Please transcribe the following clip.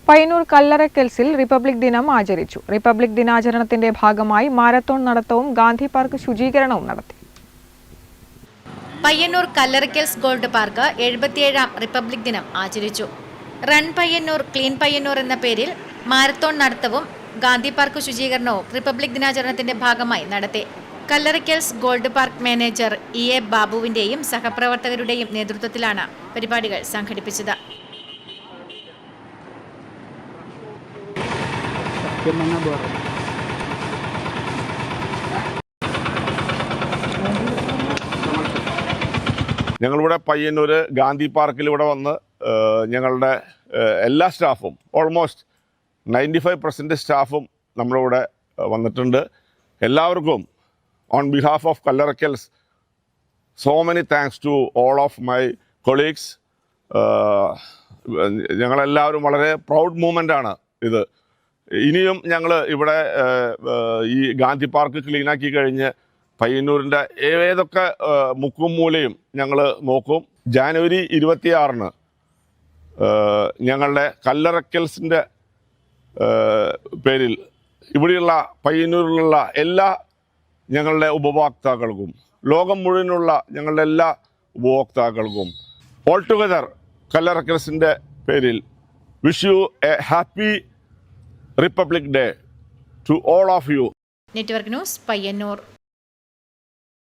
Payyanur കല്ലറക്കൽസിൽ republic ദിനം ആചരിച്ചു. Republic ദിനാചരണത്തിന്റെ ഭാഗമായി മാരത്തോൺ നടത്തവും ഗാന്ധി പാർക്ക് ശുചീകരണവും നടത്തി. Payyanur Kallarakkal's gold park 77ാം republic ദിനം ആചരിച്ചു. റൺ പയ്യന്നൂർ ക്ലീൻ പയ്യന്നൂർ എന്ന പേരിൽ മാരത്തോൺ നടത്തവും ഗാന്ധി പാർക്ക് ശുചീകരണവും റിപ്പബ്ലിക് ദിനാചരണത്തിന്റെ ഭാഗമായി നടത്തി. Kallarakkal's gold park manager EA ബാബുവിന്റെയും സഹപ്രവർത്തകരുടെയും നേതൃത്വത്തിലാണ് പരിപാടികൾ സംഘടിപ്പിച്ചത്. ഞങ്ങളിവിടെ പയ്യന്നൂർ ഗാന്ധി പാർക്കിൽ ഇവിടെ വന്ന് ഞങ്ങളുടെ എല്ലാ സ്റ്റാഫും ഓൾമോസ്റ്റ് 95% സ്റ്റാഫും നമ്മളിവിടെ വന്നിട്ടുണ്ട്. എല്ലാവർക്കും on behalf of Kallarackals so many thanks to all of my colleagues. ഞങ്ങളെല്ലാവരും വളരെ പ്രൗഡ് മൂമെൻ്റാണ് ഇത്. ഇനിയും ഞങ്ങൾ ഇവിടെ ഈ ഗാന്ധി പാർക്ക് ക്ലീനാക്കി കഴിഞ്ഞ് പയ്യന്നൂരിൻ്റെ ഏതൊക്കെ മുക്കും മൂലയും ഞങ്ങൾ നോക്കും. ജാനുവരി 26-ന് ഞങ്ങളുടെ കല്ലറക്കൽസിൻ്റെ പേരിൽ ഇവിടെയുള്ള പയ്യന്നൂരിലുള്ള എല്ലാ ഞങ്ങളുടെ ഉപഭോക്താക്കൾക്കും, ലോകം മുഴുവനുള്ള ഞങ്ങളുടെ എല്ലാ ഉപഭോക്താക്കൾക്കും ഓൾ ടുഗദർ കല്ലറക്കൽസിൻ്റെ പേരിൽ wish you a happy republic day to all of you. Network news, Payyanur.